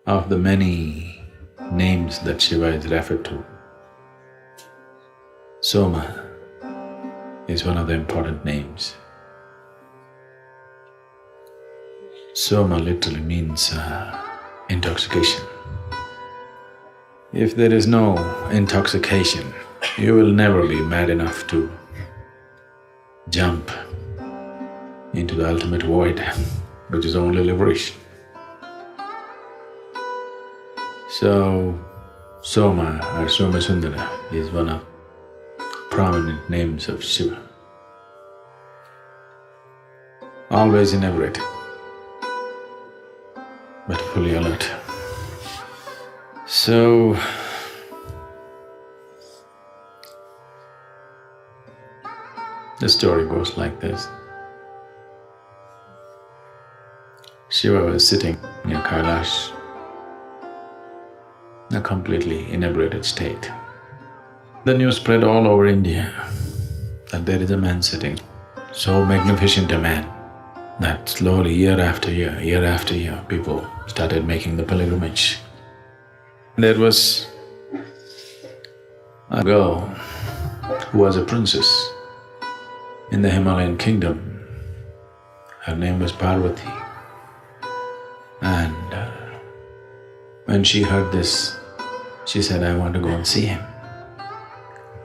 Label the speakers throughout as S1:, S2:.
S1: of the many names that Shiva is referred to. Soma is one of the important names. Soma literally means intoxication. If there is no intoxication, you will never be mad enough to jump into the ultimate void, which is only liberation. So, Soma or Somasundara is one of prominent names of Shiva. Always inebriated, but fully alert. So, the story goes like this. Shiva was sitting near Kailash in a completely inebriated state. The news spread all over India that there is a man sitting, so magnificent a man that slowly year after year, people started making the pilgrimage. There was a girl who was a princess in the Himalayan kingdom. Her name was Parvati. And when she heard this, she said, "I want to go and see him."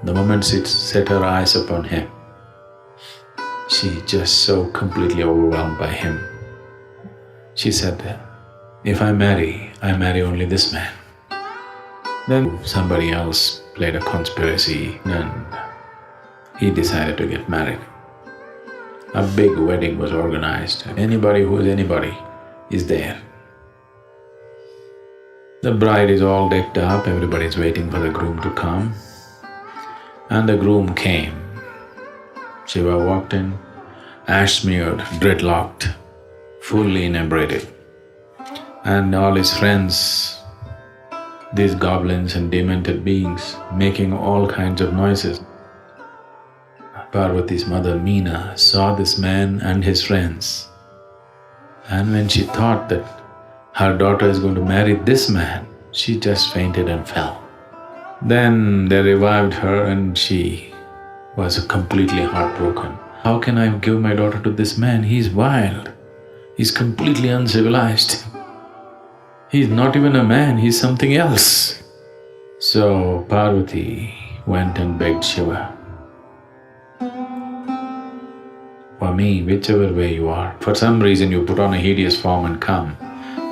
S1: The moment she set her eyes upon him, she just so completely overwhelmed by him. She said, "If I marry only this man." Then somebody else played a conspiracy and he decided to get married. A big wedding was organized. Anybody who is anybody is there. The bride is all decked up, everybody is waiting for the groom to come. And the groom came. Shiva walked in, ash-smeared, dreadlocked, fully inebriated. And all his friends, these goblins and demented beings, making all kinds of noises. Parvati's mother Meena saw this man and his friends, and when she thought that her daughter is going to marry this man, she just fainted and fell. Then they revived her and she was completely heartbroken. How can I give my daughter to this man? He's wild, he's completely uncivilized. He's not even a man, he's something else. So Parvati went and begged Shiva, "For me, whichever way you are, for some reason you put on a hideous form and come,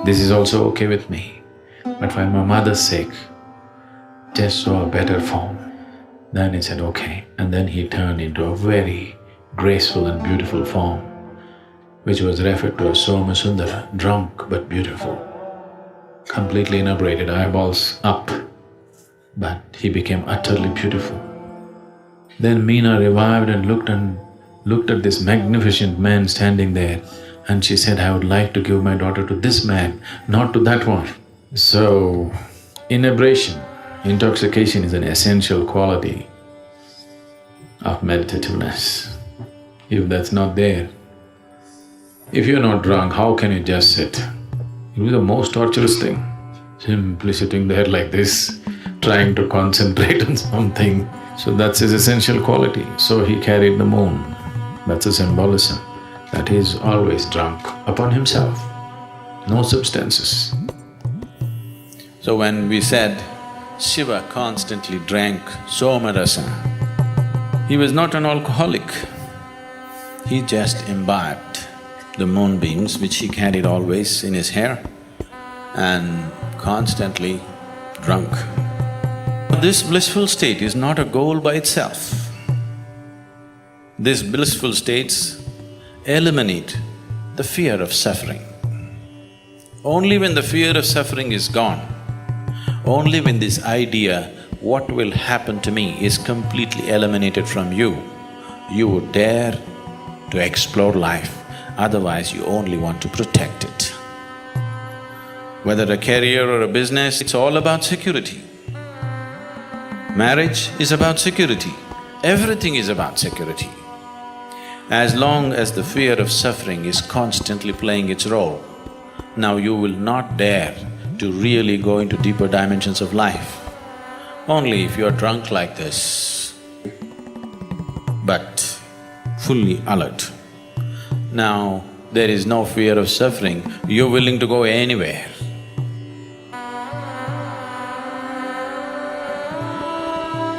S1: this is also okay with me. But for my mother's sake, just show a better form." Then he said, "Okay." And then he turned into a very graceful and beautiful form, which was referred to as Somasundara, drunk but beautiful. Completely inebriated, eyeballs up, but he became utterly beautiful. Then Meena revived and looked at this magnificent man standing there, and she said, "I would like to give my daughter to this man, not to that one." So, inebriation, intoxication is an essential quality of meditativeness. If that's not there, if you're not drunk, how can you just sit? It was the most torturous thing, simply sitting there like this, trying to concentrate on something. So that's his essential quality. So he carried the moon. That's a symbolism, that he is always drunk upon himself, no substances. So when we said Shiva constantly drank Somarasa, he was not an alcoholic. He just imbibed the moonbeams which he carried always in his hair and constantly drunk. This blissful state is not a goal by itself. These blissful states eliminate the fear of suffering. Only when the fear of suffering is gone, only when this idea, what will happen to me, is completely eliminated from you, you would dare to explore life. Otherwise, you only want to protect it. Whether a career or a business, it's all about security. Marriage is about security. Everything is about security. As long as the fear of suffering is constantly playing its role, now you will not dare to really go into deeper dimensions of life. Only if you're drunk like this, but fully alert. Now, there is no fear of suffering, you're willing to go anywhere.